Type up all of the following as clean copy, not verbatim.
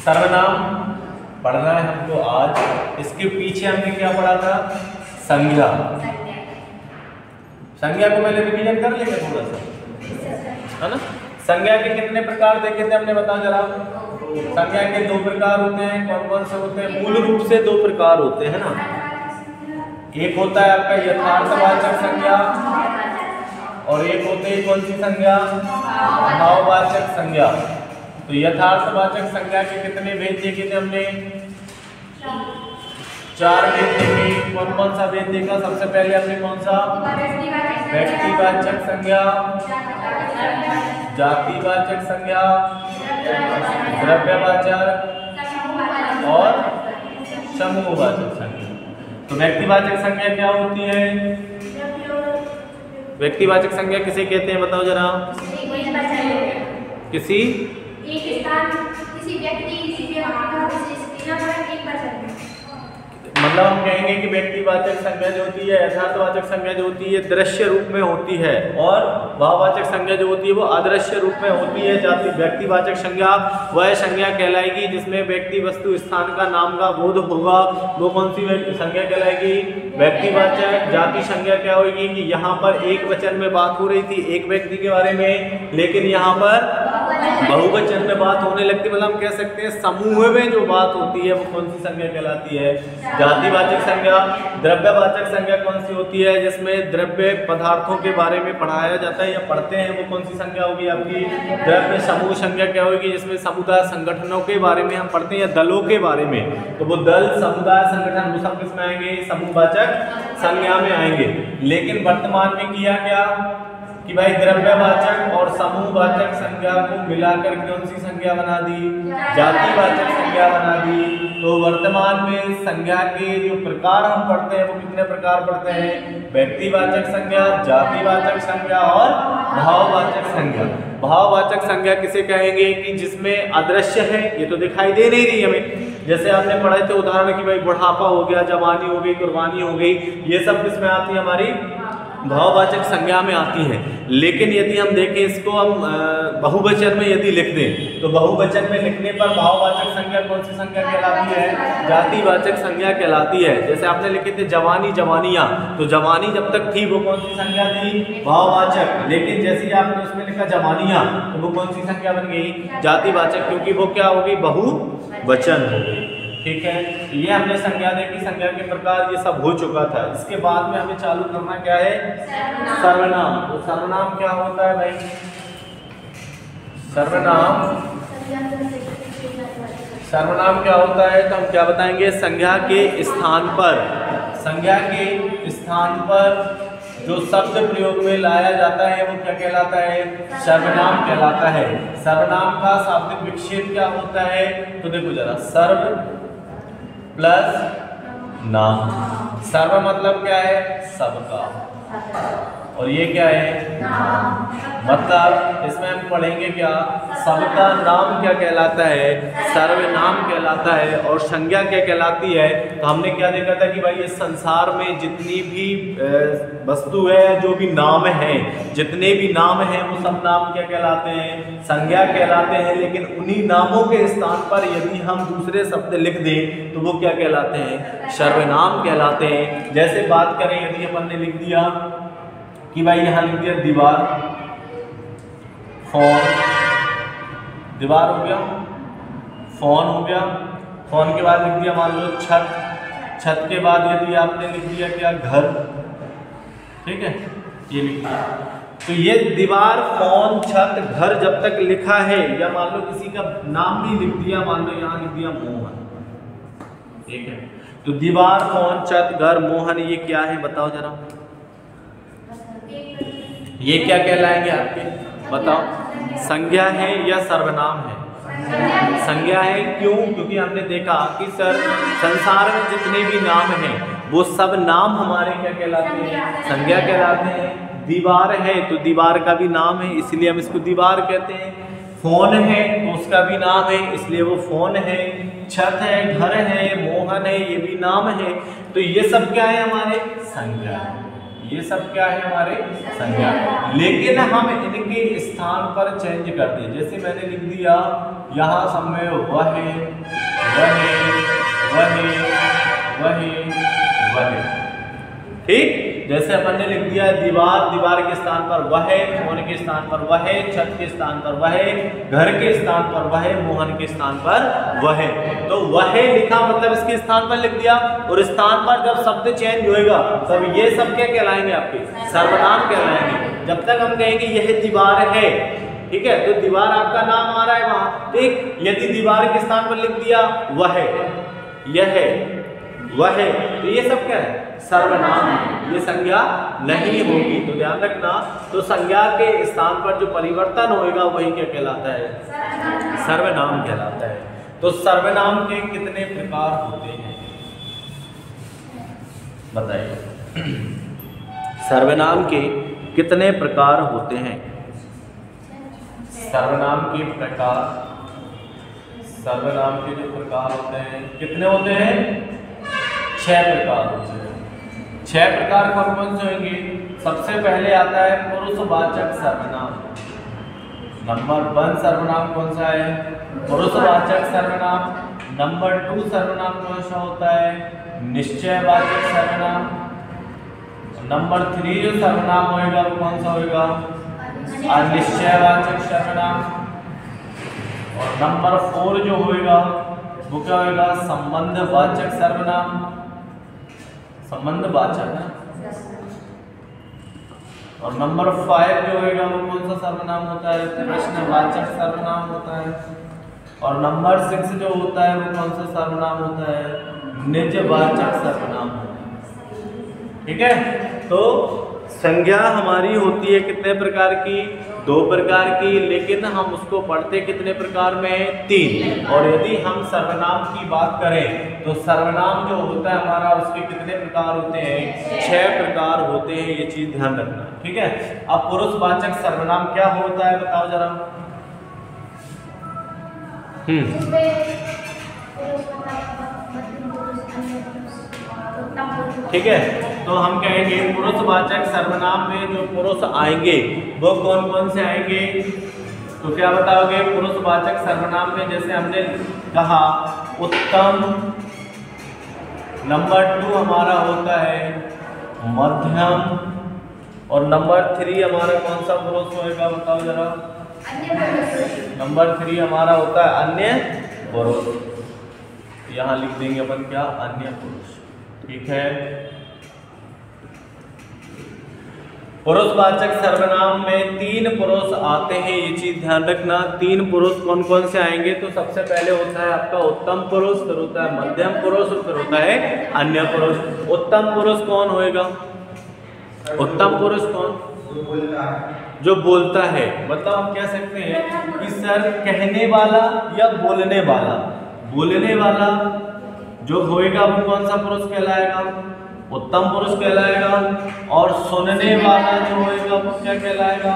सर्वनाम पढ़ना है हमको आज। इसके पीछे हमने क्या पढ़ा था? संज्ञा। संज्ञा को पहले रिवीजन कर लेंगे थोड़ा सा, है ना। संज्ञा के कितने प्रकार देखे थे हमने, बताओ जरा। संज्ञा के 2 प्रकार होते हैं। कौन कौन से होते हैं? मूल रूप से 2 प्रकार होते हैं ना। एक होता है आपका यथार्थवाचक संज्ञा और एक होते है कौन सी संज्ञा? भाववाचक संज्ञा। तो यथार्थवाचक संज्ञा के कितने भेद देखे थे हमने? 4 भेद देखे। कौन कौन सा भेद देखा? सबसे पहले हमने कौन सा? व्यक्तिवाचक संज्ञा, जातिवाचक संज्ञा, द्रव्यवाचक और समूहवाचक संज्ञा। तो व्यक्तिवाचक संज्ञा क्या होती है? व्यक्तिवाचक संज्ञा किसे कहते हैं, बताओ जरा। किसी व्यक्ति, किसी मतलब हम कहेंगे कि व्यक्तिवाचक संज्ञा जो होती है, यथार्थवाचक संज्ञा जो होती है दृश्य रूप में होती है और भाववाचक संज्ञा जो होती है वो अदृश्य रूप में होती है। जाति व्यक्तिवाचक संज्ञा वह संज्ञा कहलाएगी जिसमें व्यक्ति वस्तु स्थान का नाम का बोध होगा। वो कौन सी संज्ञा कहलाएगी? व्यक्तिवाचक। जाति संज्ञा क्या होगी कि यहाँ पर एक वचन में बात हो रही थी एक व्यक्ति के बारे में, लेकिन यहाँ पर बहुवचन में बात होने लगती, मतलब हम कह सकते हैं समूह में जो बात होती है वो कौन सी संज्ञा कहलाती है? जातिवाचक संज्ञा। द्रव्यवाचक संज्ञा कौन सी होती है? जिसमें द्रव्य पदार्थों के बारे में पढ़ाया जाता है या पढ़ते हैं, वो कौन सी संज्ञा होगी आपकी? द्रव्य। समूह संज्ञा क्या होगी? जिसमें समुदाय संगठनों के बारे में हम पढ़ते हैं या दलों के बारे में, तो वो दल, समुदाय, संगठन वो सब किसमें आएंगे? समूहवाचक संज्ञा में आएंगे। लेकिन वर्तमान में किया क्या कि भाई द्रव्यवाचक और समूहवाचक संज्ञा को मिलाकर कौन सी संज्ञा बना दी? जातिवाचक संज्ञा बना दी। तो वर्तमान में संज्ञा के जो प्रकार हम पढ़ते हैं वो कितने प्रकार पढ़ते हैं? व्यक्तिवाचक संज्ञा, जातिवाचक संज्ञा और भाववाचक संज्ञा। भाववाचक संज्ञा किसे कहेंगे कि जिसमें अदृश्य है, ये तो दिखाई दे नहीं रही हमें। जैसे आपने पढ़े थे उदाहरण कि भाई बुढ़ापा हो गया, जवानी हो गई, कुर्बानी हो गई, ये सब किसमें आती है? हमारी भाववाचक संज्ञा में आती है। लेकिन यदि हम देखें इसको हम बहुवचन में यदि लिख दें तो बहुवचन में लिखने पर भाववाचक संज्ञा कौन सी संज्ञा कहलाती है? जातिवाचक संज्ञा कहलाती है। जैसे आपने लिखे थे जवानी, जवानियां, तो जवानी जब तक थी वो कौन सी संज्ञा थी? भाववाचक। लेकिन जैसे ही आपने उसमें लिखा जवानियां तो वो कौन सी संज्ञा बन गई? जातिवाचक, क्योंकि वो क्या हो गई? बहुवचन हो गई। ठीक है, ये हमने संज्ञा देखी, संज्ञा के प्रकार ये सब हो चुका था। इसके बाद में हमें चालू करना क्या है? सर्वनाम। तो सर्वनाम क्या होता है भाई? सर्वनाम क्या होता है? तो हम क्या बताएंगे? संज्ञा के स्थान पर जो शब्द प्रयोग में लाया जाता है वो क्या कहलाता है? सर्वनाम कहलाता है। सर्वनाम का शाब्दिक विक्षेप क्या होता है? तो देखो जरा, सर्व प्लस नाम। सर्व मतलब क्या है? सबका। और ये क्या है? मतलब इसमें हम पढ़ेंगे क्या? सबका नाम क्या कहलाता है? सर्वनाम कहलाता है। और संज्ञा क्या कहलाती है? तो हमने क्या देखा था कि भाई इस संसार में जितनी भी वस्तु है, जो भी नाम है, जितने भी नाम हैं वो सब नाम क्या कहलाते हैं? संज्ञा कहलाते हैं। लेकिन उन्हीं नामों के स्थान पर यदि हम दूसरे शब्द लिख दें तो वो क्या कहलाते हैं? सर्वनाम कहलाते हैं। जैसे बात करें, यदि अपन ने लिख दिया कि भाई यहाँ लिख दिया दीवार, फोन, दीवार हो गया, फोन हो गया, फोन के बाद लिख दिया मान लो छत, छत के बाद यदि आपने लिख दिया क्या? घर। ठीक है, ये लिख दिया। तो ये दीवार, फोन, छत, घर जब तक लिखा है, या मान लो किसी का नाम भी लिख दिया, मान लो यहाँ लिख दिया मोहन। ठीक है, तो दीवार, फोन, छत, घर, मोहन, ये क्या है बताओ जरा? ये क्या कहलाएंगे आपके? बताओ, संज्ञा है या सर्वनाम है? संज्ञा है। क्यों? क्योंकि हमने देखा कि संसार में जितने भी नाम हैं वो सब नाम हमारे क्या कहलाते हैं? संज्ञा कहलाते हैं। दीवार है तो दीवार का भी नाम है, इसलिए हम इसको दीवार कहते हैं। फोन है तो उसका भी नाम है, इसलिए वो फोन है। छत है, घर है, मोहन है, ये भी नाम है। तो ये सब क्या है? हमारे संज्ञा। ये सब क्या है हमारे संज्ञा। लेकिन हम इनके स्थान पर चेंज कर दें, जैसे मैंने लिख दिया यहाँ सब में वह ठीक। जैसे अपन ने लिख दिया दीवार, दीवार के स्थान पर वह, मोहन के स्थान पर वह, छत के स्थान पर वह, घर के स्थान पर वह, मोहन के स्थान पर वह। तो वह लिखा मतलब इसके स्थान पर लिख दिया, और स्थान पर जब शब्द चेंज होएगा तब ये सब क्या कहलाएंगे, आपके सर्वनाम कहलाएंगे। जब तक हम कहेंगे यह दीवार है, ठीक है, तो दीवार आपका नाम आ रहा है वहां, ठीक। यदि दीवार के स्थान पर लिख दिया वह, यह, वह, तो ये सब क्या है, सर्वनाम, ये संज्ञा नहीं होगी। तो ध्यान रखना, तो संज्ञा के स्थान पर जो परिवर्तन होएगा वही क्या कहलाता है, सर्वनाम कहलाता है। तो सर्वनाम के कितने प्रकार होते हैं बताइए, सर्वनाम के कितने प्रकार होते हैं। सर्वनाम के प्रकार, सर्वनाम के जो प्रकार होते हैं कितने होते हैं, 6 प्रकार होते हैं। 6 प्रकार कौन कौन से होंगे। सबसे पहले आता है पुरुषवाचक सर्वनाम। नंबर 1 सर्वनाम कौन सा है, पुरुषवाचक सर्वनाम। नंबर 2 सर्वनाम कौन सा होता है, निश्चयवाचक सर्वनाम। नंबर 3 जो सर्वनाम होएगा वो कौन सा होएगा, अनिश्चयवाचक सर्वनाम। और नंबर 4 जो होएगा वो क्या होएगा, संबंधवाचक सर्वनाम। संबंधवाचक है। और नंबर 5 जो होएगा वो कौन सा सर्वनाम होता है, प्रश्नवाचक सर्वनाम होता है। और नंबर 6 जो होता है वो कौन सा सर्वनाम होता है, निजवाचक सर्वनाम होता है। ठीक है, तो संज्ञा हमारी होती है कितने प्रकार की, 2 प्रकार की, लेकिन हम उसको पढ़ते कितने प्रकार में, 3। और यदि हम सर्वनाम की बात करें तो सर्वनाम जो होता है हमारा उसके कितने प्रकार होते हैं, 6 प्रकार होते हैं, ये चीज ध्यान रखना। ठीक है, अब पुरुषवाचक सर्वनाम क्या होता है बताओ जरा। ठीक है, तो हम कहेंगे पुरुषवाचक सर्वनाम में जो पुरुष आएंगे वो कौन कौन से आएंगे, तो क्या बताओगे। पुरुषवाचक सर्वनाम में जैसे हमने कहा उत्तम, नंबर 2 हमारा होता है मध्यम, और नंबर 3 हमारा कौन सा पुरुष होएगा बताओ जरा। नंबर 3 हमारा होता है अन्य पुरुष। यहाँ लिख देंगे अपन क्या, अन्य पुरुष। ठीक है, पुरुषवाचक सर्वनाम में 3 पुरुष आते हैं, ये चीज ध्यान रखना। 3 पुरुष कौन कौन से आएंगे, तो सबसे पहले होता है आपका उत्तम पुरुष, फिर होता है मध्यम पुरुष, और फिर होता है अन्य पुरुष। उत्तम पुरुष कौन होएगा, उत्तम पुरुष कौन, जो बोलता है। मतलब हम कह सकते हैं कि सर कहने वाला या बोलने वाला। बोलने वाला जो होएगा वो कौन सा पुरुष कहलाएगा, उत्तम पुरुष कहलाएगा। और सुनने वाला जो होएगा वो क्या कहलाएगा,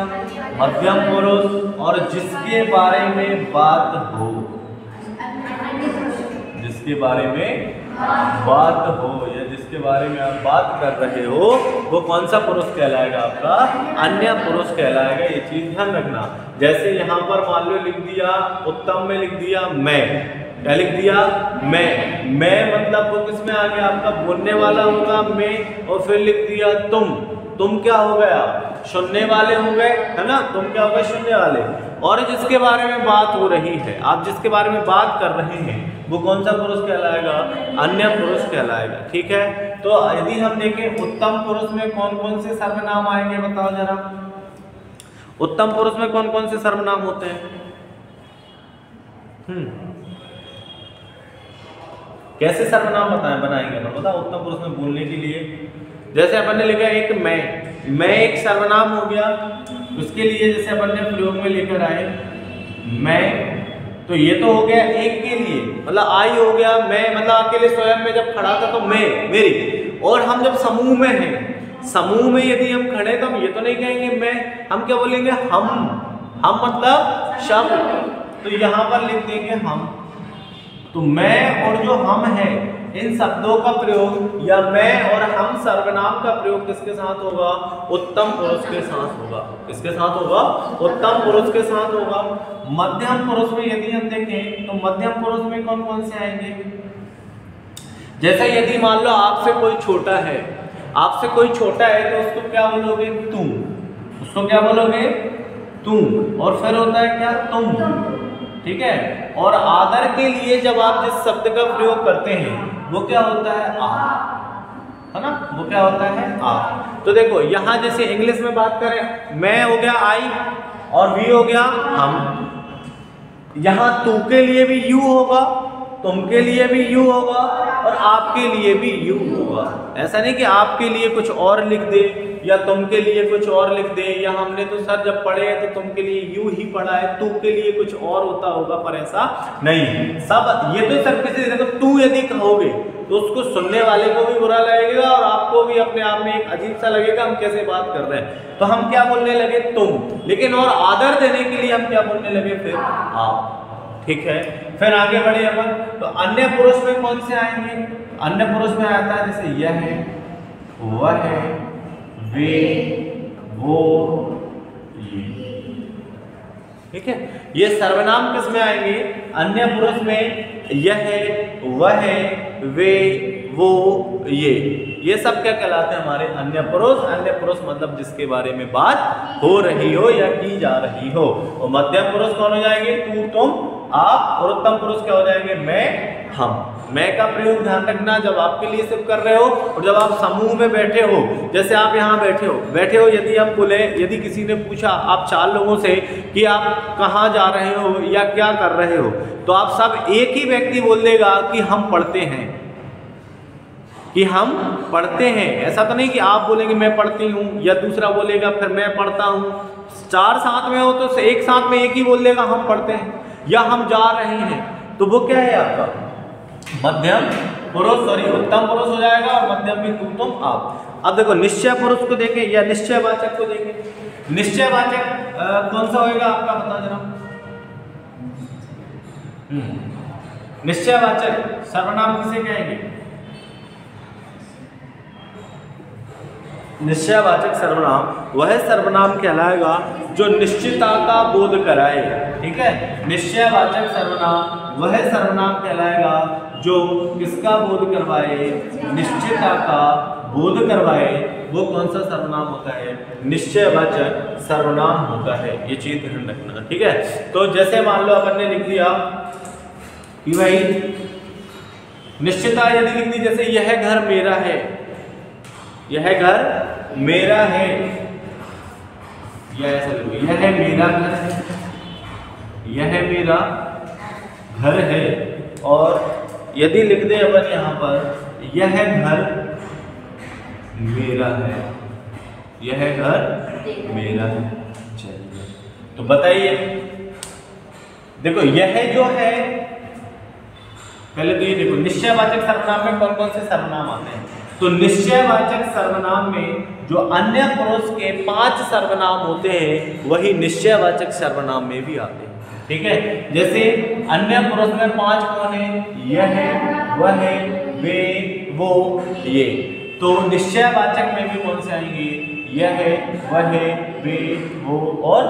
मध्यम पुरुष। और जिसके बारे में बात हो, जिसके बारे में बात हो या जिसके बारे में आप बात कर रहे हो वो कौन सा पुरुष कहलाएगा, आपका अन्य पुरुष कहलाएगा। ये चीज ध्यान रखना। जैसे यहाँ पर मान लो लिख दिया उत्तम में लिख दिया मैं, क्या लिख दिया, मैं मतलब वो किसमें आ गया, आपका बोलने वाला होगा मैं, और फिर लिख दिया तुम क्या हो गया, सुनने वाले हो गए, है ना, तुम क्या हो गए, सुनने वाले। और जिसके बारे में बात हो रही है, आप जिसके बारे में बात कर रहे हैं वो कौन सा पुरुष कहलाएगा, अन्य पुरुष कहलाएगा। ठीक है, तो यदि हम देखें उत्तम पुरुष में कौन कौन से सर्वनाम आएंगे बताओ जरा। उत्तम पुरुष में कौन कौन से सर्वनाम होते हैं, कैसे सर्वनाम बनाएंगे अपन, बताओ। उत्तम पुरुष में बोलने के लिए जैसे अपन ने लिखा एक मैं एक सर्वनाम हो गया। उसके लिए जैसे अपन ने प्रयोग में लेकर आए मैं, तो ये तो हो गया एक के लिए, मतलब आई हो गया। मैं मतलब अकेले स्वयं में जब खड़ा था तो मैं, मेरी। और हम जब समूह में हैं, समूह में यदि हम खड़े तो हम ये तो नहीं कहेंगे मैं, हम क्या बोलेंगे, हम मतलब शब्द। तो यहाँ पर लिख देंगे हम। तो मैं और जो हम है इन शब्दों का प्रयोग या मैं और हम सर्वनाम का प्रयोग किसके साथ होगा? उत्तम पुरुष के साथ होगा। किसके साथ होगा? उत्तम पुरुष के साथ होगा। मध्यम पुरुष में यदि हम देखें तो मध्यम पुरुष में कौन कौन से आएंगे? जैसे यदि मान लो आपसे कोई छोटा है, आपसे कोई छोटा है तो उसको क्या बोलोगे? तुम। उसको क्या बोलोगे? तुम। और फिर होता है क्या? तुम। ठीक है। और आदर के लिए जब आप जिस शब्द का प्रयोग करते हैं वो क्या होता है? आप, है ना? वो क्या होता है? आप। तो देखो यहां जैसे इंग्लिश में बात करें, मैं हो गया आई और वी हो गया हम। यहां तू के लिए भी यू होगा, तुम के लिए भी यू होगा और आपके लिए भी यू होगा। ऐसा नहीं कि आपके लिए कुछ और लिख दे या तुम के लिए कुछ और लिख दे, या हमने तो सर जब पढ़े हैं तो तुम के लिए यू ही पढ़ा है, तू के लिए कुछ और होता होगा, पर ऐसा नहीं। सब ये तो सब किसी देखो तू यदि कहोगे तो उसको सुनने वाले को भी बुरा लगेगा और आपको भी अपने आप में एक अजीब सा लगेगा, हम कैसे बात कर रहे हैं। तो हम क्या बोलने लगे? तुम। लेकिन और आदर देने के लिए हम क्या बोलने लगे? फिर आप। ठीक है। फिर आगे बढ़े अपन, तो अन्य पुरुष में कौन से आएंगे? अन्य पुरुष में आता है जैसे यह है, वह है, वे, वो, ये। ठीक है। ये सर्वनाम किस में आएंगे? अन्य पुरुष में यह है, वह है, वे, वो, ये सब क्या कहलाते हैं? हमारे अन्य पुरुष। अन्य पुरुष मतलब जिसके बारे में बात हो रही हो या की जा रही हो। और मध्यम पुरुष कौन हो जाएंगे? तू, तुम, आप। और उत्तम पुरुष क्या हो जाएंगे? मैं, हम। मैं का प्रयोग ध्यान रखना जब आपके लिए सिर्फ कर रहे हो और जब आप समूह में बैठे हो, जैसे आप यहाँ बैठे हो, यदि हम बोले, यदि किसी ने पूछा आप 4 लोगों से कि आप कहाँ जा रहे हो या क्या कर रहे हो, तो आप सब एक ही व्यक्ति बोल देगा कि हम पढ़ते हैं, कि हम पढ़ते हैं। ऐसा तो नहीं कि आप बोलेंगे मैं पढ़ती हूँ या दूसरा बोलेगा फिर मैं पढ़ता हूँ। 4 साथ में हो तो एक साथ में एक ही बोल देगा हम पढ़ते हैं या हम जा रहे हैं। तो वो क्या है आपका? मध्यम पुरुष, सॉरी उत्तम पुरुष हो जाएगा। और मध्यम में तू, तुम, आप। अब देखो निश्चय पुरुष को देखें या निश्चयवाचक को देखें। निश्चयवाचक कौन सा होएगा आपका? बता जरा। निश्चयवाचक सर्वनाम किसे कहेंगे? निश्चयवाचक सर्वनाम वह सर्वनाम कहलाएगा जो निश्चितता का बोध कराए। ठीक है। निश्चयवाचक सर्वनाम वह सर्वनाम कहलाएगा जो किसका बोध करवाए? निश्चितता का बोध करवाए। वो कौन सा सर्वनाम होता है? निश्चयवाचक सर्वनाम होता है। ये चीज ध्यान रखना। ठीक है। तो जैसे मान लो अपन ने लिख दिया कि भाई निश्चितता यदि लिख दी, जैसे यह घर मेरा है, यह घर मेरा है, यह ऐसा लिखो, यह मेरा घर है, यह मेरा घर है। और यदि लिख दे अपन यहाँ पर यह घर मेरा है, यह घर मेरा है। चलिए तो बताइए, देखो यह जो है, पहले तो ये देखो निश्चयवाचक सर्वनाम में कौन कौन से सर्वनाम आते हैं। तो निश्चयवाचक सर्वनाम में जो अन्य पुरुष के 5 सर्वनाम होते हैं वही निश्चयवाचक सर्वनाम में भी आते हैं। ठीक है। जैसे अन्य पुरुष में 5 कौन है? यह है, वह है, वे, वो, ये। तो निश्चयवाचक में भी कौन से आएंगे? यह है, वह है, वे, वो और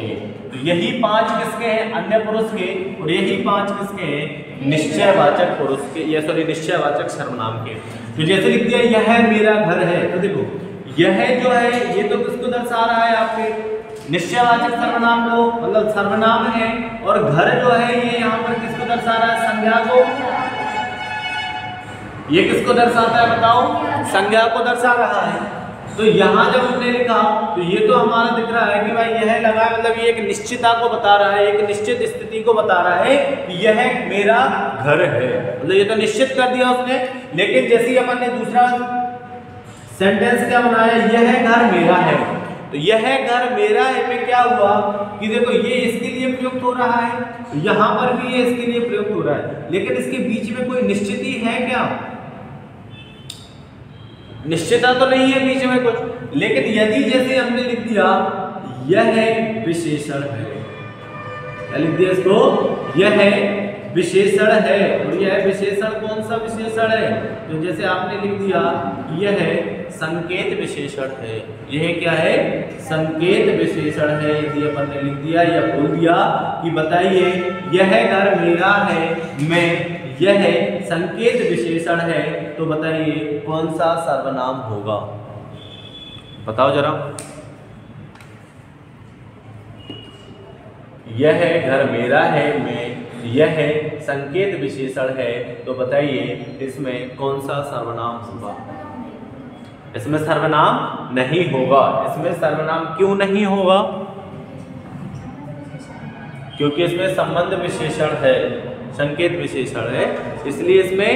ये। तो यही 5 किसके हैं? अन्य पुरुष के। और यही 5 किसके हैं? निश्चयवाचक पुरुष के, या सॉरी निश्चयवाचक सर्वनाम के। तो जैसे लिख दिया यह मेरा घर है, तो देखो यह जो है ये तो किसको दर्शा रहा है? आपके निश्चयवाचक सर्वनाम को, मतलब सर्वनाम है। और घर जो है ये यहाँ पर किसको दर्शा रहा है? संज्ञा को। ये किसको दर्शाता है बताओ? संज्ञा को दर्शा रहा है। तो यहाँ जब हमने लिखा तो ये तो हमारा दिख रहा है कि भाई यह लगा, मतलब ये एक निश्चितता को बता रहा है, एक निश्चित स्थिति को बता रहा है कि यह मेरा घर है, मतलब ये तो निश्चित कर दिया उसने। लेकिन जैसे ही अपन ने दूसरा सेंटेंस क्या बनाया, यह घर मेरा है, तो यह घर मेरा है में क्या हुआ कि देखो ये इसके लिए प्रयुक्त हो रहा है, यहाँ पर भी ये इसके लिए प्रयुक्त हो रहा है, लेकिन इसके बीच में कोई निश्चिति है क्या? निश्चितता तो नहीं है बीच में कुछ। लेकिन यदि जैसे हमने लिख दिया यह है विशेषण है, लिख दिया इसको यह है विशेषण है। और यह विशेषण कौन सा विशेषण है? तो जैसे आपने लिख दिया यह संकेत विशेषण है। यह क्या है? संकेत विशेषण है। यदि अपन ने लिख दिया या बोल दिया कि बताइए यह घर मेरा है, मैं, यह संकेत विशेषण है, तो बताइए कौन सा सर्वनाम होगा? बताओ जरा। यह घर मेरा है, मैं, यह संकेत विशेषण है, तो बताइए इसमें कौन सा सर्वनाम होगा? इसमें सर्वनाम नहीं होगा। इसमें सर्वनाम क्यों नहीं होगा? क्योंकि इसमें संबंध विशेषण है, संकेत विशेषण है, इसलिए इसमें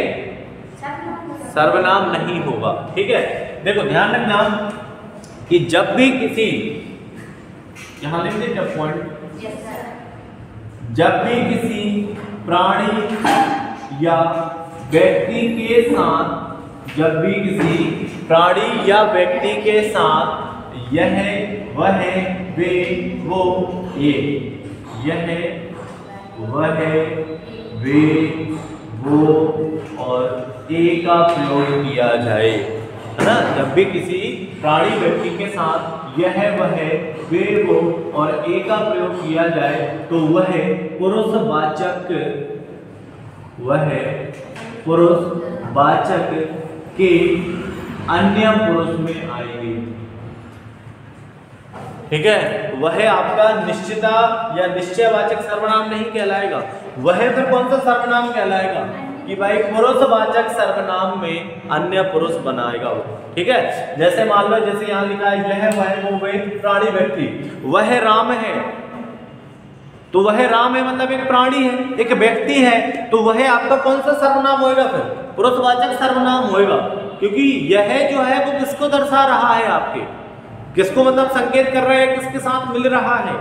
सर्वनाम नहीं होगा। ठीक है, देखो ध्यान रखना कि जब भी किसी, यहां लिख दे जब पॉइंट, जब भी किसी प्राणी या व्यक्ति के साथ, जब भी किसी प्राणी या व्यक्ति के साथ यह, वह, वे, वो, ये, यह, वह, वे, वो और ए का प्रयोग किया जाए, है ना। जब भी किसी प्राणी व्यक्ति के साथ यह, वह, वे, वो और ए का प्रयोग किया जाए तो वह पुरुषवाचक, वह पुरुषवाचक के अन्य पुरुष में आएगी। ठीक है, वह आपका निश्चिता या निश्चयवाचक सर्वनाम नहीं कहलाएगा। वह फिर कौन सा सर्वनाम कहलाएगा? कि भाई पुरुषवाचक सर्वनाम में अन्य पुरुष बनाएगा वो। ठीक है, जैसे मान लो जैसे यहाँ लिखा है यह, वह, वो, वे प्राणी व्यक्ति, वह राम है, तो वह राम है मतलब एक प्राणी है, एक व्यक्ति है, तो वह आपका कौन सा सर्वनाम होएगा? फिर पुरुषवाचक सर्वनाम होएगा, क्योंकि यह जो है वो किसको दर्शा रहा है? आपके किसको मतलब संकेत कर रहा है? किसके साथ मिल रहा है?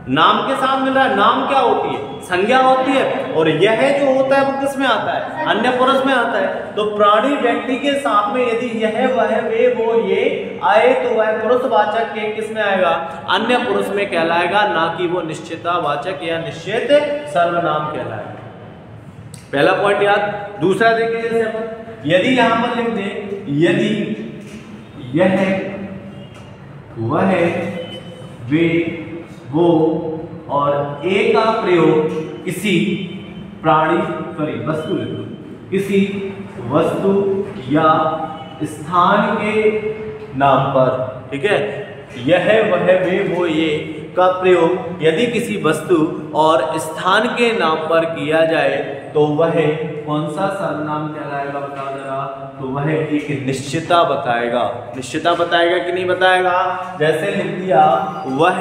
नाम के साथ मिल रहा है। नाम क्या होती है? संज्ञा होती है। और यह जो होता है वो किस में आता है? अन्य पुरुष में आता है। तो प्राणी व्यक्ति के साथ में यदि यह, वह, वे, वो, ये आए तो वह पुरुषवाचक के किस में आएगा? अन्य पुरुष में कहलाएगा, ना कि वो निश्चितवाचक या निश्चित सर्वनाम कहलाएगा। पहला पॉइंट याद। दूसरा देखिए, जैसे यदि यहां पर लिख दे यदि यह, वह, वे, वो और ए का प्रयोग किसी प्राणी, सॉरी वस्तु लिख दो, किसी वस्तु या स्थान के नाम पर। ठीक है, यह, वह, वे, वो, ये का प्रयोग यदि किसी वस्तु और स्थान के नाम पर किया जाए तो वह कौन सा सर्वनाम कहलाएगा? बताओ जरा। तो वह एक निश्चिता बताएगा। निश्चिता बताएगा कि नहीं बताएगा? जैसे लिख दिया वह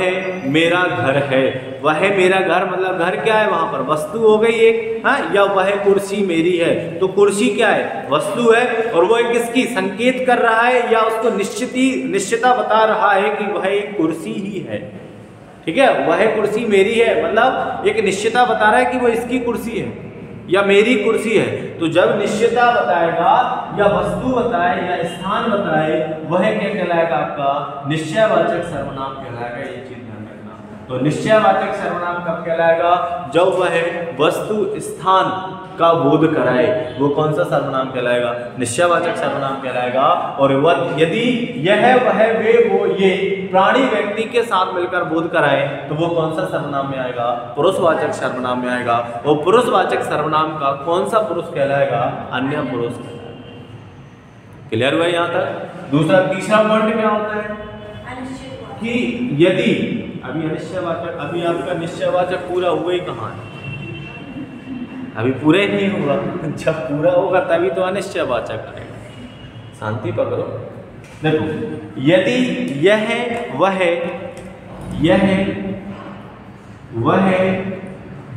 मेरा घर है, वह मेरा घर मतलब घर क्या है? वहां पर वस्तु हो गई एक, हाँ, या वह कुर्सी मेरी है, तो कुर्सी क्या है? वस्तु है, और वो किसकी संकेत कर रहा है या उसको निश्चिता बता रहा है कि वह एक कुर्सी ही है। ठीक है, वह कुर्सी मेरी है मतलब एक निश्चिता बता रहा है कि वो इसकी कुर्सी है या मेरी कुर्सी है। तो जब निश्चिता बताएगा या वस्तु बताए या स्थान बताए, वह क्या कहलाएगा? आपका निश्चयवाचक सर्वनाम कहलाएगा। ये चीज ध्यान रखना। तो निश्चयवाचक सर्वनाम कब कहलाएगा? जब वह वस्तु स्थान का बोध कराए, वो कौन सा सर्वनाम कहलाएगा? निश्चयवाचक सर्वनाम कहलाएगा। और वह यदि यह, वह, वे, वो, ये प्राणी व्यक्ति के साथ मिलकर बोध कराए तो वो कौन सा सर्वनाम में आएगा? पुरुषवाचक सर्वनाम में आएगा। और पुरुषवाचक सर्वनाम का कौन सा पुरुष कहलाएगा? अन्य पुरुष कहलाएगा। क्लियर हुआ यहाँ तक? दूसरा, तीसरा पॉइंट क्या होता है कि यदि अभी अनिश्चयवाचक, अभी आपका निश्चयवाचक पूरा हुआ ही कहाँ है? अभी पूरा ही नहीं हुआ। जब पूरा होगा तभी तो अनिश्चयवाचक आएगा। शांति पकड़ो। देखो, यदि यह, वह,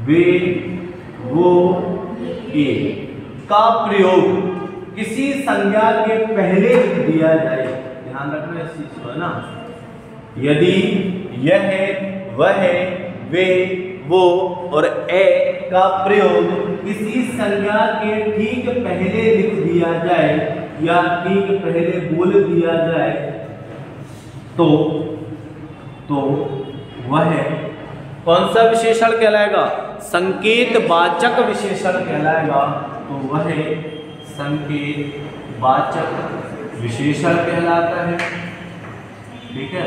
वे, वो, ये का प्रयोग किसी संज्ञा के पहले लिख दिया जाए। ध्यान रखना इस चीज को, है ना। यदि यह, वह, वे, वो और ए का प्रयोग किसी संज्ञा के ठीक पहले लिख दिया जाए या ठीक पहले बोल दिया जाए तो वह कौन सा विशेषण कहलाएगा? संकेतवाचक विशेषण कहलाएगा, तो वह संकेतवाचक विशेषण कहलाता है। ठीक है,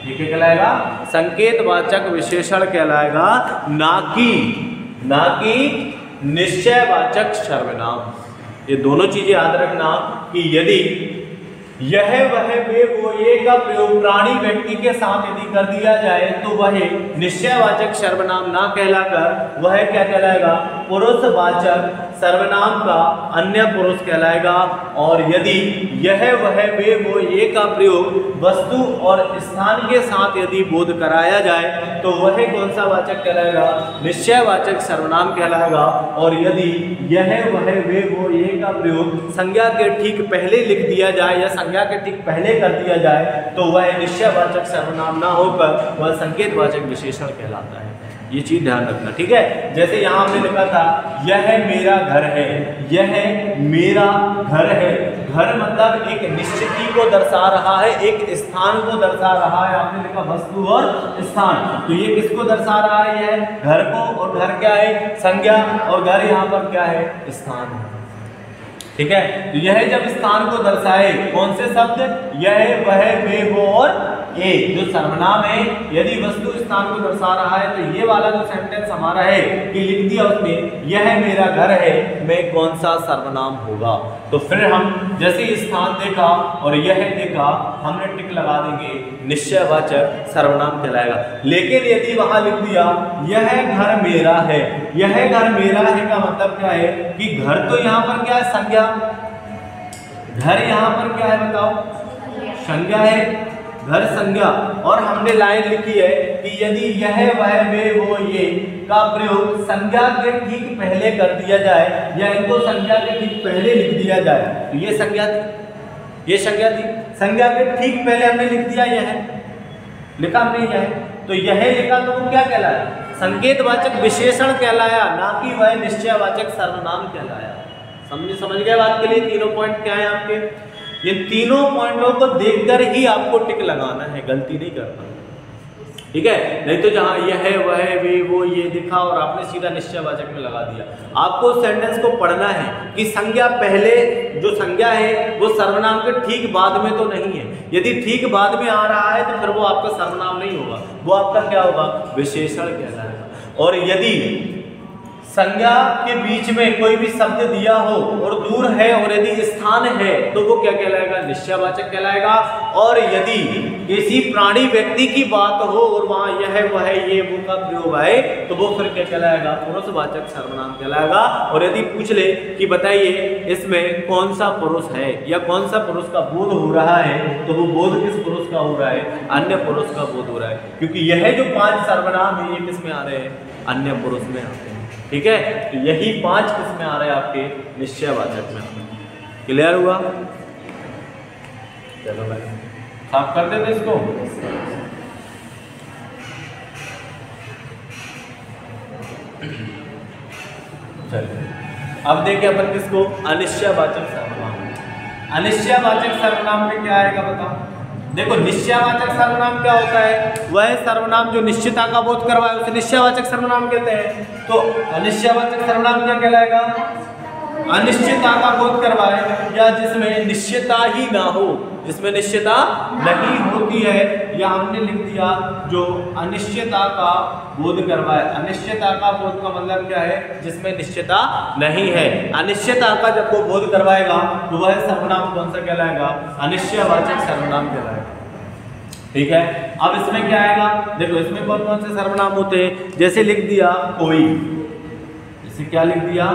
ये क्या कहलाएगा? संकेतवाचक विशेषण कहलाएगा, ना कि निश्चयवाचक सर्वनाम। ये दोनों चीजें याद रखना कि यदि यह वह वे वो ये का प्रयोग प्राणी व्यक्ति के साथ यदि कर दिया जाए तो वह निश्चयवाचक सर्वनाम ना कहलाकर वह क्या कहलाएगा? पुरुषवाचक सर्वनाम का अन्य पुरुष कहलाएगा। और यदि यह वह वे वो ये का प्रयोग वस्तु और स्थान के साथ यदि बोध कराया जाए तो वह कौन सा वाचक कहलाएगा? निश्चयवाचक सर्वनाम कहलाएगा। और यदि यह वह वे वो ये का प्रयोग संज्ञा के ठीक पहले लिख दिया जाए या संज्ञा के ठीक पहले कर दिया जाए तो वह निश्चयवाचक सर्वनाम ना होकर वह संकेतवाचक विशेषण कहलाता है। ये चीज ध्यान रखना, ठीक है। जैसे यहाँ हमने लिखा था यह मेरा घर है, यह मेरा घर है। घर मतलब एक निश्चिति को दर्शा रहा है, एक स्थान को दर्शा रहा है। आपने लिखा वस्तु और स्थान, तो ये किसको दर्शा रहा है? यह घर को, और घर क्या है? संज्ञा, और घर यहाँ पर क्या है? स्थान है। ठीक है, तो यह जब स्थान को दर्शाए कौन से शब्द? यह वह वे वो और ये जो सर्वनाम है, यदि वस्तु स्थान को दर्शा रहा है तो ये वाला जो सेंटेंस हमारा है कि लिख दिया उसने यह मेरा घर है, में कौन सा सर्वनाम होगा? तो फिर हम जैसे स्थान देखा और यह देखा, हमने टिक लगा देंगे, निश्चयवाचक सर्वनाम कहलाएगा। लेकिन यदि वहां लिख दिया यह घर मेरा है, यह घर मेरा है का मतलब क्या है? कि घर तो यहाँ पर क्या है? संज्ञा। घर यहाँ पर क्या है बताओ? संज्ञा है, घर संज्ञा। और हमने लाइन लिखी है कि यदि यह वह वे वो ये का प्रयोग संज्ञा के ठीक पहले कर दिया जाए या इनको संज्ञा के ठीक पहले लिख दिया जाए तो ये संज्ञा थी, ये संज्ञा थी। संज्ञा के ठीक पहले हमने लिख दिया यह, लिखा हमने यह, तो यह लिखा तो वो क्या कहलाया? संकेतवाचक विशेषण कहलाया, ना कि वह निश्चयवाचक सर्वनाम कहलाया। समझ गए बात के लिए? तीनों पॉइंट क्या है आपके? ये तीनों पॉइंटों को देखकर ही आपको टिक लगाना है, गलती नहीं करना, ठीक है? नहीं तो जहां यह है वह है वे वो ये दिखा और आपने सीधा निश्चयवाचक में लगा दिया। आपको सेंटेंस को पढ़ना है कि संज्ञा पहले, जो संज्ञा है वो सर्वनाम के ठीक बाद में तो नहीं है। यदि ठीक बाद में आ रहा है तो फिर वो आपका सर्वनाम नहीं होगा, वो आपका क्या होगा? विशेषण कहलाएगा। और यदि संज्ञा के बीच में कोई भी शब्द दिया हो और दूर है और यदि स्थान है तो वो क्या कहलाएगा? निश्चयवाचक कहलाएगा। और यदि किसी प्राणी व्यक्ति की बात हो और वहां यह वह ये वो का प्रयोग आए तो वो फिर क्या कहलाएगा? पुरुषवाचक सर्वनाम कहलाएगा। और यदि पूछ ले कि बताइए इसमें कौन सा पुरुष है या कौन सा पुरुष का बोध हो रहा है तो वो बोध किस पुरुष का हो रहा है? अन्य पुरुष का बोध हो रहा है, क्योंकि यह जो 5 सर्वनाम है ये किस में आ रहे हैं? अन्य पुरुष में आते हैं। ठीक है, तो यही 5 किस में आ रहे हैं? आपके निश्चयवाचक में। क्लियर हुआ? चलो भाई साफ कर देते इसको। चलिए अब देखिए अपन किसको? अनिश्चयवाचक सर्वनाम। अनिश्चयवाचक सर्वनाम में क्या आएगा बताओ? देखो, निश्चयवाचक सर्वनाम क्या होता है? वह सर्वनाम जो निश्चितता का बोध करवाए उसे निश्चयवाचक सर्वनाम कहते हैं। तो अनिश्चयवाचक सर्वनाम क्या कहलाएगा? अनिश्चितता का बोध करवाए या जिसमें निश्चितता ही ना हो, जिसमें निश्चितता नहीं होती है, या हमने लिख दिया जो अनिश्चितता का बोध करवाए। अनिश्चितता का बोध का मतलब क्या है? जिसमें निश्चितता नहीं है। अनिश्चितता का जब वो बोध करवाएगा तो वह सर्वनाम कौन सा कहलाएगा? अनिश्चयवाचक सर्वनाम कहलाएगा। ठीक है, अब इसमें क्या आएगा? देखो इसमें कौन कौन से सर्वनाम होते हैं? जैसे लिख दिया कोई, जैसे क्या लिख दिया?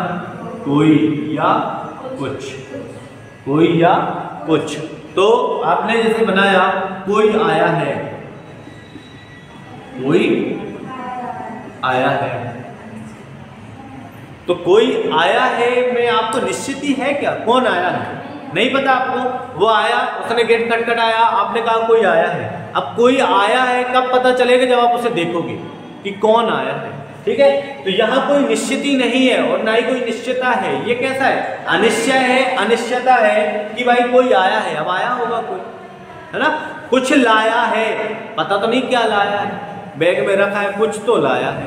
कोई या कुछ, कोई या कुछ। तो आपने जैसे बनाया कोई आया है, कोई आया है, तो कोई आया है में आपको निश्चित ही है क्या? कौन आया है नहीं पता आपको, वो आया, उसने गेट खटखटाया, आपने कहा कोई आया है। अब कोई आया है कब पता चलेगा? जब आप उसे देखोगे कि कौन आया है। ठीक है, तो यहाँ कोई निश्चित ही नहीं है और ना ही कोई निश्चितता है। ये कैसा है? अनिश्चय है, अनिश्चितता है कि भाई कोई आया है। अब आया होगा कोई, है ना? कुछ लाया है, पता तो नहीं क्या लाया है, बैग में रखा है, कुछ तो लाया है।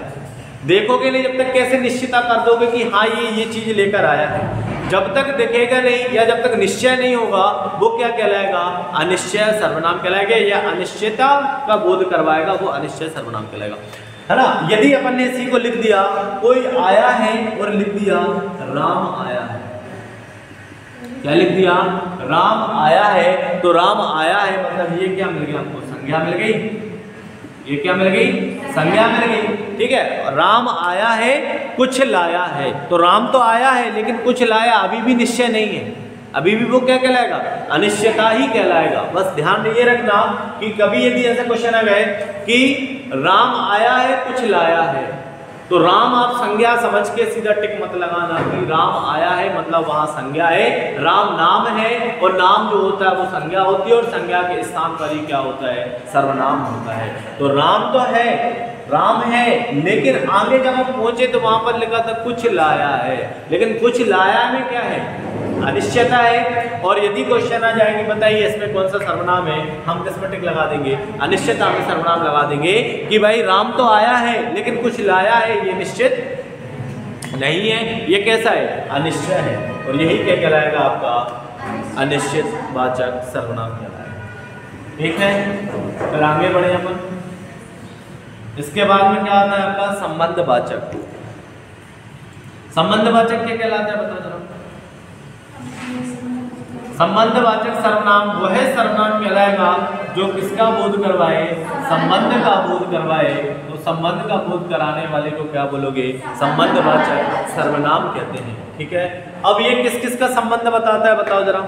देखोगे नहीं जब तक, कैसे निश्चिता कर दोगे कि हाँ ये चीज लेकर आया है। जब तक दिखेगा नहीं या जब तक निश्चय नहीं होगा वो क्या कहलाएगा, अनिश्चय सर्वनाम कहलाएगा, या अनिश्चयता का बोध करवाएगा वो अनिश्चय सर्वनाम कहलाएगा, है ना। यदि अपन ने इसी को लिख दिया, कोई आया है और लिख दिया राम आया है, क्या लिख दिया, राम आया है, तो राम आया है मतलब ये क्या मिल गया आपको, संज्ञा मिल गई, ये क्या मिल गई, संज्ञा मिल गई, ठीक है। राम आया है कुछ लाया है, तो राम तो आया है लेकिन कुछ लाया, अभी भी निश्चय नहीं है, अभी भी वो क्या कहलाएगा, अनिश्चयता ही कहलाएगा। बस ध्यान ये रखना कि कभी यदि ऐसा क्वेश्चन आ गए कि राम आया है कुछ लाया है, तो राम आप संज्ञा समझ के सीधा टिक मत लगाना कि राम आया है मतलब वहां संज्ञा है, राम नाम है और नाम जो होता है वो संज्ञा होती है और संज्ञा के स्थान पर ही क्या होता है, सर्वनाम होता है। तो राम तो है, राम है, लेकिन आगे जब हम पहुंचे तो वहां पर लिखा था कुछ लाया है, लेकिन कुछ लाया में क्या है, अनिश्चयता है। और यदि क्वेश्चन आ जाएगी बताइए इसमें कौन सा सर्वनाम है, हम किस में टिक लगा देंगे, अनिश्चयता में सर्वनाम लगा देंगे कि भाई राम तो आया है लेकिन कुछ लाया है, ये निश्चित नहीं है, ये कैसा है, अनिश्चय है, और यही क्या कहलाएगा आपका अनिश्चित वाचक सर्वनाम कहलाएगा। ठीक है, फिर आगे बढ़े अपन। इसके बाद में क्या आता है आपका संबंधवाचक। संबंधवाचक क्या कहलाता है बताओ जरा। संबंधवाचक सर्वनाम वह सर्वनाम कहलाएगा जो किसका बोध करवाए, संबंध का बोध करवाए। तो संबंध का बोध कराने वाले को क्या बोलोगे, संबंधवाचक सर्वनाम कहते हैं। ठीक है, अब ये किस किस का संबंध बताता है बताओ जरा,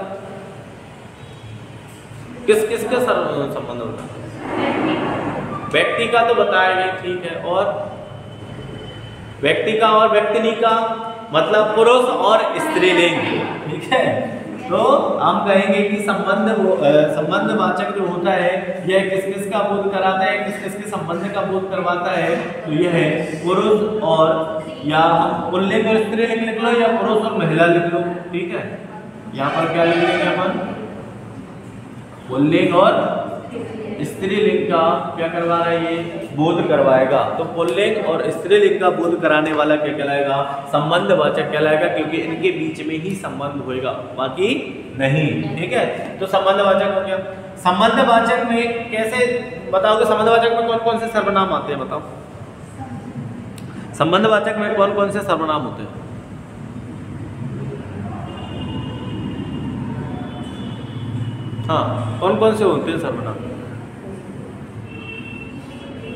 किस किस का संबंध बताता है। व्यक्ति का तो बताया गया, ठीक है, और व्यक्ति का और व्यक्तिनी का मतलब पुरुष और स्त्रीलिंग। ठीक है, तो हम कहेंगे कि संबंधवाचक जो होता है यह किस किस का बोध कराता है, किस किस के संबंध का बोध करवाता है। तो यह है पुरुष और, या हम पुल्लिंग और स्त्रीलिंग लिख लो या पुरुष और महिला लिख लो। ठीक है, यहाँ पर क्या लिख लेंगे अपन, पुल्लिंग और स्त्रीलिंग का क्या करवा रहा है, ये बोध करवाएगा। तो पुल्लिंग और स्त्रीलिंग का बोध कराने वाला क्या कहलाएगा, संबंधवाचक कहलाएगा, क्योंकि इनके बीच में ही संबंध होएगा, बाकी नहीं। ठीक है, तो संबंधवाचक हो गया। संबंधवाचक में कैसे बताओगे, संबंधवाचक में कौन कौन से सर्वनाम आते हैं बताओ। संबंधवाचक में कौन कौन से सर्वनाम होते हैं, हाँ कौन कौन से होते हैं सर्वनाम।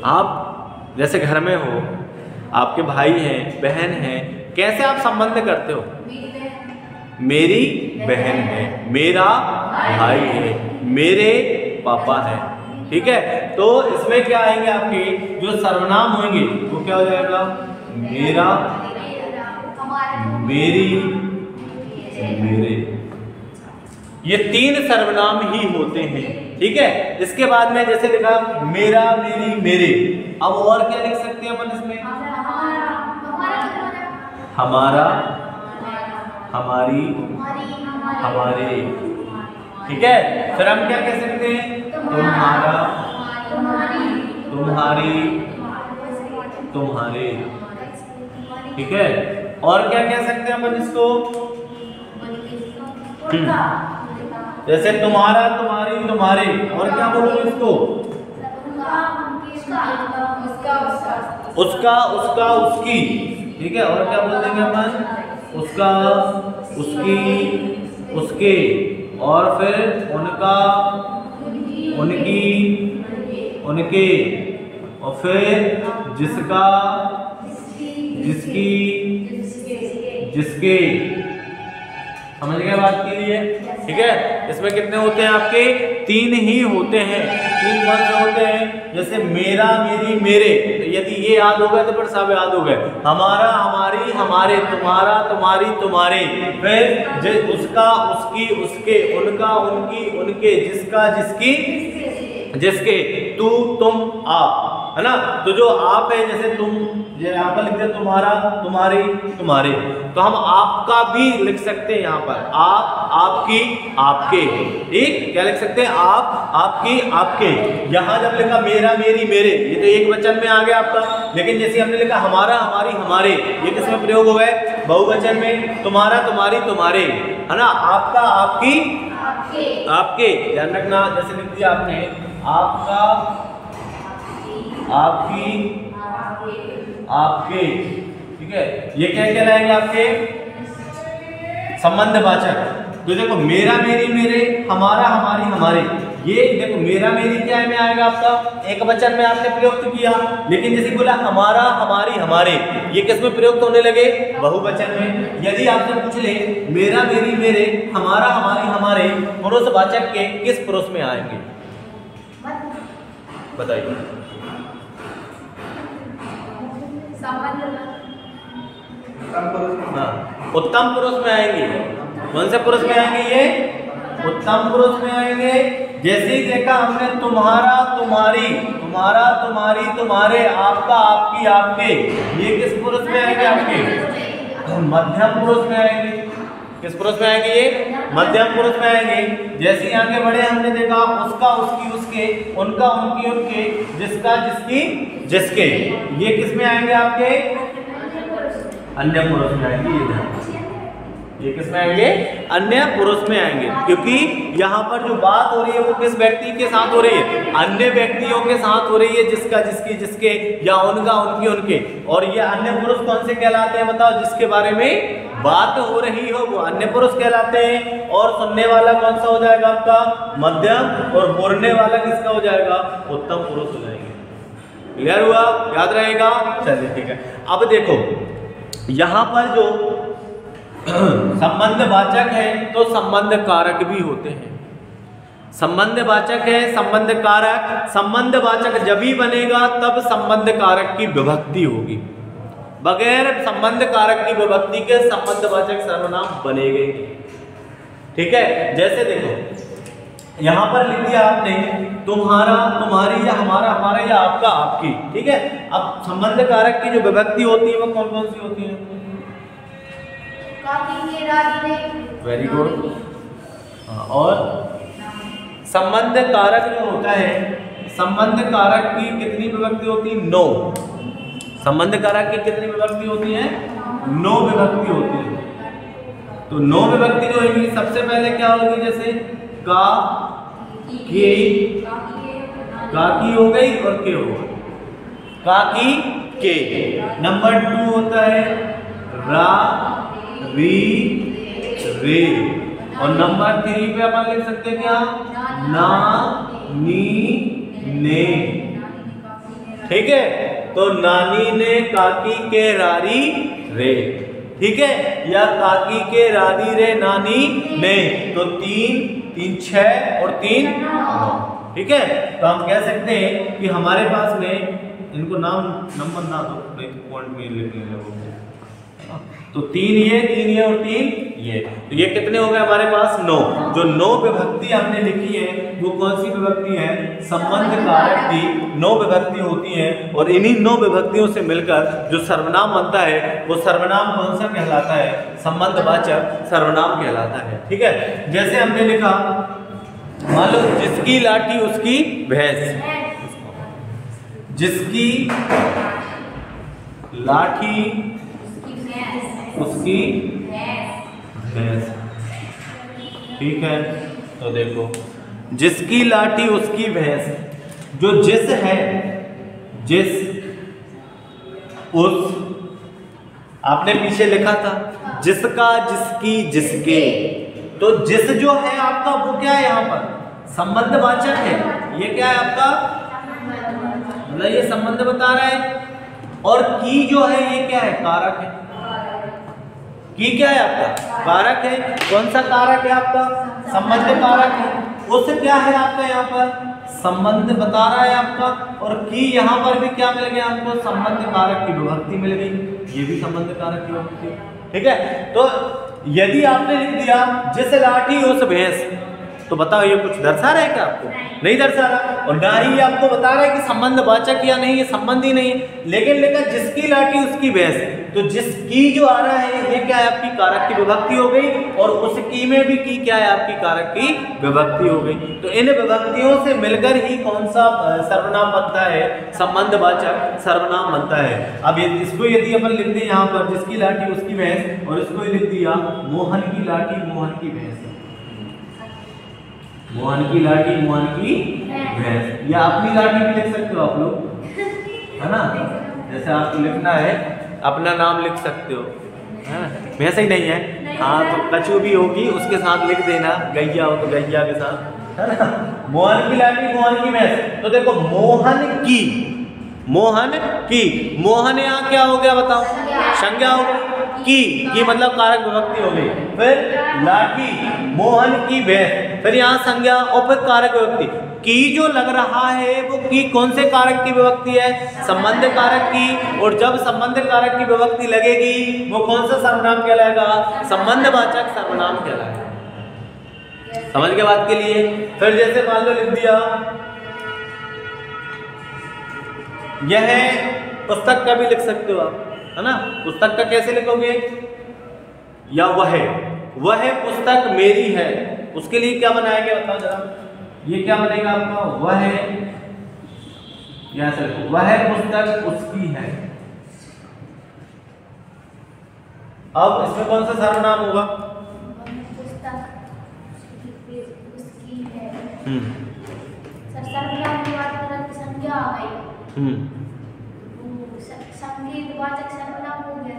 आप जैसे घर में हो, आपके भाई हैं, बहन हैं, कैसे आप संबंध करते हो, मेरी बहन है, मेरा भाई है, मेरे पापा है। ठीक है, तो इसमें क्या आएंगे आपके जो सर्वनाम होंगे वो क्या हो जाएगा, मेरा, मेरी, मेरे, ये तीन सर्वनाम ही होते हैं। ठीक है, इसके बाद में जैसे लिखा मेरा, मेरी, मेरे, अब और क्या लिख सकते हैं अपन इसमें, हमारा, हमारी, हमारे। ठीक है, फिर हम क्या कह सकते हैं, तुम्हारा, तुम्हारी, तुम्हारे। ठीक है, और क्या कह सकते हैं अपन इसको, जैसे तुम्हारा, तुम्हारी, तुम्हारे, और क्या बोलोगे इसको, उसका, उसका, उसकी। ठीक है, और क्या बोल देंगे अपन, उसका, उसकी, उसके, और फिर उनका, उनकी, उनके, और फिर जिसका, जिसकी, जिसके। समझ गए बात के लिए। ठीक है, इसमें कितने होते हैं आपके, तीन ही होते हैं। तीन कौन से होते हैं, जैसे मेरा, मेरी, मेरे, यदि ये याद हो गए तो फिर सब याद हो गए, हमारा, हमारी, हमारे, तुम्हारा, तुम्हारी, तुम्हारे, फिर उसका, उसकी, उसके, उनका, उनकी, उनके, जिसका, जिसकी, जिसके, तू, तुम, आप, है ना। तो जो आप है, जैसे तुम, ये यहाँ पर लिखते हैं तुम्हारा, तुम्हारी, तुम्हारे, तो हम आपका भी लिख सकते हैं यहाँ पर, आप, आपकी, आपके, ठीक, क्या लिख सकते हैं, आप, आपकी, आपके। यहाँ जब लिखा मेरा, मेरी, मेरे, ये तो एक वचन में आ गया आपका, लेकिन जैसे हमने लिखा हमारा, हमारी, हमारे, ये किस में प्रयोग हो गए, बहुवचन में, तुम्हारा, तुम्हारी, तुम्हारे, है ना, आपका, आपकी, आपके, ध्यान रखना, जैसे लिख दिया आपने आपका, आपकी, आपके, ठीक है, ये क्या कहलाएंगे आपके संबंधवाचक। तो देखो मेरा, मेरी, मेरे, हमारा, हमारी, हमारे, ये देखो मेरा, मेरी क्या में आएगा आपका, एक वचन में आपने प्रयोग तो किया, लेकिन जैसे बोला हमारा, हमारी, हमारे, ये किस में प्रयोग होने लगे, बहुवचन में। यदि आपसे पूछ ले मेरा, मेरी, मेरे, हमारा, हमारी, हमारे, पुरुषवाचक के किस पुरुष में आएंगे, बताइए। हाँ, उत्तम पुरुष में आएंगे। कौन से पुरुष में आएंगे, ये उत्तम पुरुष में आएंगे। जैसे ही देखा हमने तुम्हारा, तुम्हारी, तुम्हारा, तुम्हारी, तुम्हारे, आपका, आपकी, आपके, ये किस पुरुष में आएंगे, आपके मध्यम पुरुष में आएंगे। किस पुरुष में आएंगे, ये मध्यम पुरुष में आएंगे। जैसे ही आगे बढ़े हमने देखा उसका, उसकी, उसके, उनका, उनकी, उनके, जिसका, जिसकी, जिसके, ये किस में आएंगे आपके, अन्य पुरुष में आएंगे। ये किस में आएंगे, अन्य पुरुष में आएंगे, क्योंकि यहाँ पर जो बात हो रही है वो किस व्यक्ति के साथ हो रही है, अन्य व्यक्तियों के साथ हो रही है, जिसका, जिसकी, जिसके, या उनका, उनकी, उनके। और ये अन्य पुरुष कौन से कहलाते हैं बताओ, जिसके बारे में बात हो रही हो वो अन्य पुरुष कहलाते हैं। और सुनने वाला कौन सा हो जाएगा आपका, मध्यम, और बोलने वाला किसका हो जाएगा, उत्तम पुरुष हो जाएंगे। क्लियर हुआ, याद रहेगा, चलिए ठीक है। अब देखो यहाँ पर जो संबंधवाचक है तो संबंध कारक भी होते हैं। संबंधवाचक है, संबंध कारक। संबंधवाचक जब ही बनेगा तब संबंध कारक की विभक्ति होगी। बगैर संबंध कारक की विभक्ति के संबंधवाचक सर्वनाम बनेंगे। ठीक है, जैसे देखो यहाँ पर लिख दिया आपने तुम्हारा, तुम्हारी, या हमारा, हमारा, या आपका, आपकी। ठीक है, अब संबंध कारक की जो विभक्ति होती है वो कौन कौन सी होती है? Very good. और संबंध कारक जो होता है, संबंध कारक की कितनी विभक्ति होती है? 9। संबंध कारक की कितनी विभक्ति होती है? 9 विभक्ति होती है। तो 9 विभक्ति जो होगी सबसे पहले क्या होगी, जैसे का, के, का की हो गई और के हो गई, का की, के। नंबर 2 होता है रा, री, रे। और नंबर 3 पे अपन लिख सकते हैं क्या? ना, नी, ने। ठीक है, तो नानी ने काकी के रारी रे। ठीक है, या काकी के रारी रे नानी ने। तो 3, 3 6 और 3 9। ठीक है, तो हम कह सकते हैं कि हमारे पास में इनको नाम नंबर ना दो, पॉइंट में लिखेंगे। तो 3 ये और 3 ये। तो ये कितने हो गए हमारे पास? 9। जो 9 विभक्ति हमने लिखी है वो कौन सी विभक्ति है? संबंध कारक की 9 विभक्ति होती है। और इन्हीं 9 विभक्तियों से मिलकर जो सर्वनाम बनता है वो सर्वनाम कौन सा कहलाता है? संबंधवाचक सर्वनाम कहलाता है। ठीक है, जैसे हमने लिखा मान लो जिसकी लाठी उसकी भैंस, जिसकी लाठी उसकी भैंस। ठीक है, तो देखो जिसकी लाठी उसकी भैंस, जो जिस है, जिस, उस, आपने पीछे लिखा था जिसका, जिसकी, जिसके। तो जिस जो है आपका वो क्या है यहाँ पर? संबंधवाचक है। ये क्या है आपका? मतलब ये संबंध बता रहा है। और की जो है ये क्या है? कारक है। की क्या है आपका? कारक है। कौन सा कारक है आपका? संबंध कारक है। उस क्या है आपका यहाँ पर? संबंध बता रहा है आपका। और की यहाँ पर भी क्या मिल गया आपको? संबंध कारक की विभक्ति मिल गई। ये भी संबंध कारक की विभक्ति। ठीक है, तो यदि आपने लिख दिया जिस लाठी उस भैंस, तो बताओ ये कुछ दर्शा रहा है क्या आपको? नहीं दर्शा रहा। और ना ही ये आपको बता रहा है कि संबंधवाचक या नहीं, ये संबंध ही नहीं है। लेकिन लिखा जिसकी लाठी उसकी भैंस, तो जिसकी जो आ रहा है ये क्या है? आपकी कारक की विभक्ति हो गई, और उसकी में भी की क्या है? आपकी कारक की विभक्ति हो गई। तो इन विभक्तियों से मिलकर ही कौन सा सर्वनाम बनता है? संबंधवाचक सर्वनाम बनता है। अब इसको यदि अपन लिख दें यहाँ पर जिसकी लाठी उसकी भैंस, और इसको लिख दिया मोहन की लाठी मोहन की भैंस, मोहन की लाठी मोहन की भैंस, या अपनी लाठी भी लिख सकते हो आप लोग, है ना? जैसे आपको लिखना है अपना नाम लिख सकते हो, भैंस ही नहीं है, हाँ तो कछू भी होगी उसके साथ लिख देना, गैया हो तो गैया के साथ, है ना? मोहन की लाठी मोहन की भैंस। तो देखो मोहन की, मोहन की, मोहन यहाँ क्या हो गया बताओ? संज्ञा हो गई। की मतलब कारक विभक्ति हो गई। फिर लाठी मोहन की भैंस, फिर यहाँ संज्ञा और फिर कारक विभक्ति। की जो लग रहा है वो की कौन से कारक की विभक्ति है? संबंध कारक की। और जब संबंध कारक की विभक्ति लगेगी वो कौन सा सर्वनाम कहलाएगा? संबंधवाचक सर्वनाम कहलाएगा। समझ के बात के लिए फिर जैसे मान लो लिख दिया यह पुस्तक का भी लिख सकते हो आप, है ना? पुस्तक का कैसे लिखोगे? या वह पुस्तक मेरी है, उसके लिए क्या बनाएंगे बताओ जरा? ये क्या बनेगा आपका? वह, यहां से लिखो वह पुस्तक उसकी है। अब इसमें कौन सा सर्वनाम होगा? उसकी है। सर्वनाम की बात करें तो संज्ञा आ गई। संगीतवाचक सर्वनाम हो गया।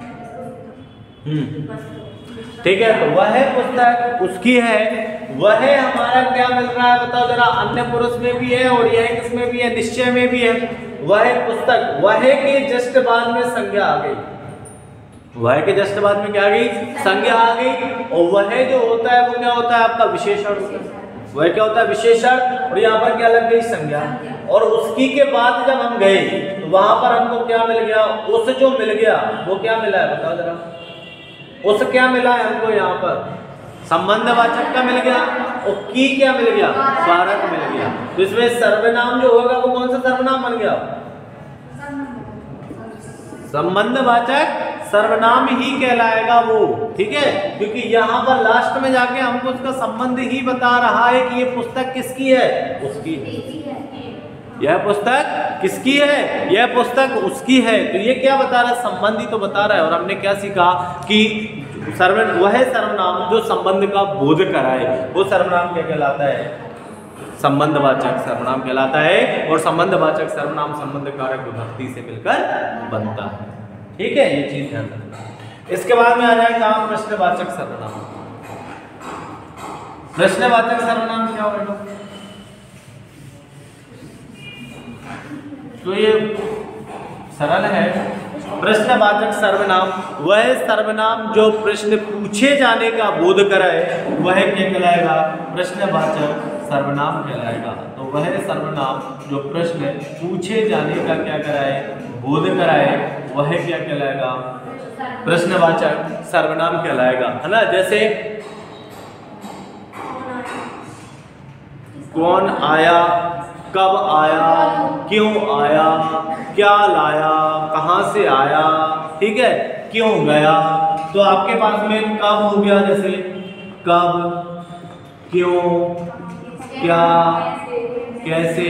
ठीक है, तो वह पुस्तक उसकी है, वह हमारा क्या मिल रहा है बताओ जरा? अन्य पुरुष में भी है और यह किसमें भी है? निश्चय में भी है। वह पुस्तक, वह के जस्ट बाद में संज्ञा आ गई, वह के जस्ट बाद में क्या आ गई? संज्ञा आ गई। और वह जो होता है वो क्या होता है? आपका विशेषण होता है। वह क्या होता है? विशेषण। और यहाँ पर क्या लग गई? संज्ञा। और उसकी के बाद जब हम गए तो वहां पर हमको क्या मिल गया? उस जो मिल गया वो क्या मिला है बताओ जरा? उस क्या मिला है हमको? यहाँ पर संबंधवाचक का मिल गया, और की क्या मिल गया? कारक मिल गया। तो इसमें सर्वनाम जो होगा वो कौन सा सर्वनाम बन गया? संबंधवाचक सर्वनाम ही कहलाएगा वो, ठीक है? क्योंकि यहाँ पर लास्ट में जाके हमको उसका संबंध ही बता रहा है कि ये पुस्तक किसकी है? उसकी है। यह पुस्तक किसकी है? यह पुस्तक उसकी है। तो ये क्या बता रहा है? संबंध ही तो बता रहा है। और हमने क्या सीखा कि वह सर्वनाम जो संबंध का बोध कराए वो सर्वनाम क्या कहलाता है? संबंधवाचक सर्वनाम कहलाता है। और संबंधवाचक सर्वनाम संबंध कारक विभक्ति से मिलकर बनता है, ठीक है? ये चीज ध्यान रखना। इसके बाद में आ जाएगा प्रश्नवाचक सर्वनाम। प्रश्नवाचक सर्वनाम क्या होगा? तो ये सरल है। प्रश्नवाचक सर्वनाम वह सर्वनाम जो प्रश्न पूछे जाने का बोध कराए वह क्या कहलाएगा? प्रश्नवाचक सर्वनाम कहलाएगा। तो वह सर्वनाम जो प्रश्न पूछे जाने का क्या कराए? बोध कराए, वह क्या कहलाएगा? प्रश्नवाचक सर्वनाम कहलाएगा, है ना? जैसे कौन आया, कब आया, क्यों आया, क्या लाया, कहां से आया, ठीक है? क्यों गया। तो आपके पास में कब हो गया, जैसे कब, क्यों, क्या, कैसे।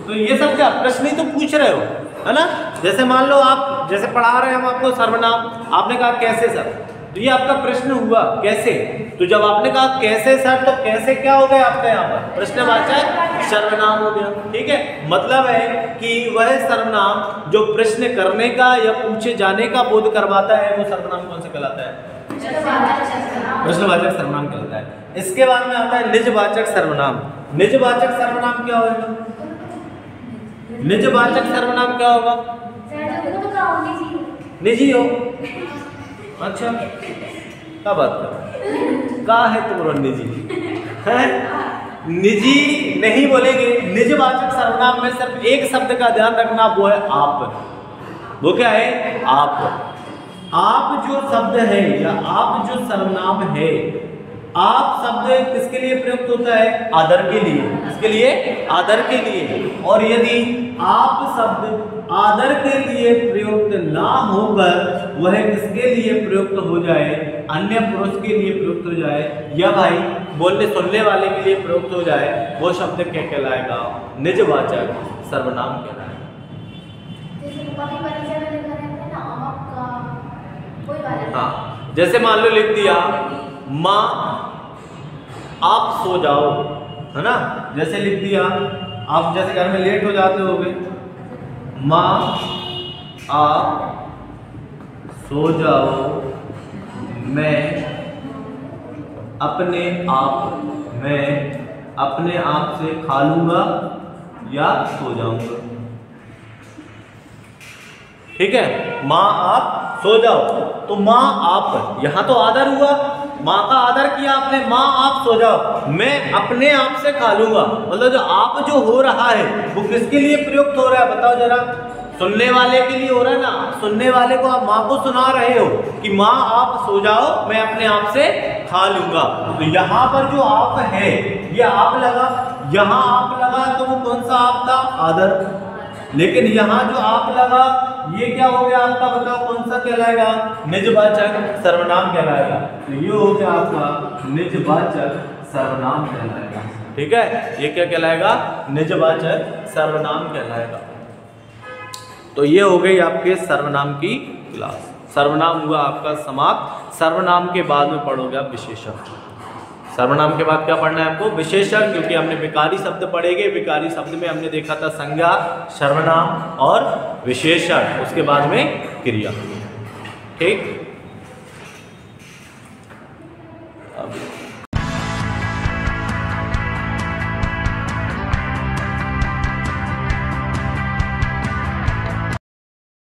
तो ये सब क्या प्रश्न ही तो पूछ रहे हो, है ना? जैसे मान लो आप जैसे पढ़ा रहे हैं हम आपको सर्वनाम, आपने कहा कैसे सर, तो ये आपका प्रश्न हुआ कैसे। तो जब आपने कहा कैसे सर, तो कैसे क्या हो गया आपका यहाँ पर? प्रश्नवाचक सर्वनाम हो गया, ठीक है? मतलब है कि वह सर्वनाम जो प्रश्न करने का या पूछे जाने का बोध करवाता है वो सर्वनाम कौन सा कहलाता है? प्रश्नवाचक सर्वनाम कहलाता है। इसके बाद में आता है निजवाचक सर्वनाम। निजवाचक सर्वनाम क्या होगा? निजवाचक सर्वनाम क्या होगा? निजी हो। अच्छा, क्या बात कर का है तुम्हारा निजी है? निजी नहीं बोलेंगे। निजवाचक सर्वनाम में सिर्फ एक शब्द का ध्यान रखना, वो है आप। वो क्या है? आप। आप जो शब्द है या आप जो सर्वनाम है आप शब्द किसके लिए प्रयुक्त होता है? आदर के लिए। किसके लिए? आदर के लिए। और यदि आप शब्द आदर के लिए प्रयुक्त ना होकर वह किसके लिए प्रयुक्त हो जाए? अन्य पुरुष के लिए प्रयुक्त हो जाए, या भाई बोलने सुनने वाले के लिए प्रयुक्त हो जाए, वो शब्द क्या कहलाएगा? निजवाचक सर्वनाम कहलाएगा। हाँ, जैसे मान लो लिख दिया माँ आप सो जाओ, है ना? जैसे लिख दिया, आप जैसे घर में लेट हो जाते होगे, माँ आप सो जाओ, मैं अपने आप से खा लूंगा या सो जाऊंगा। ठीक है, माँ आप सो जाओ, तो माँ आप, यहां तो आदर हुआ, माँ का आदर किया आपने, माँ आप सो जाओ, मैं अपने आप से खा लूंगा। मतलब जो आप जो हो रहा है वो किसके लिए प्रयुक्त हो रहा है? बताओ जरा। सुनने वाले के लिए हो रहा है ना। सुनने वाले को आप माँ को सुना रहे हो कि माँ आप सो जाओ, मैं अपने आप से खा लूंगा। तो यहाँ पर जो आप है ये आप लगा, यहाँ आप लगा तो वो कौन सा आप था? आदर। लेकिन यहाँ जो आप लगा ये क्या हो गया आपका? बताओ कौन सा कहलाएगा? निजवाचक सर्वनाम कहलाएगा। तो ये हो गया आपका निजवाचक सर्वनाम कहलाएगा। ठीक है, ये क्या कहलाएगा? निजवाचक सर्वनाम कहलाएगा। तो ये हो गई आपके सर्वनाम की क्लास। सर्वनाम हुआ आपका समाप्त। सर्वनाम के बाद में पढ़ोगे आप विशेषण। सर्वनाम के बाद क्या पढ़ना है आपको? विशेषण, क्योंकि हमने विकारी शब्द पढ़ेंगे। विकारी शब्द में हमने देखा था संज्ञा, सर्वनाम और विशेषण, उसके बाद में क्रिया। ठीक।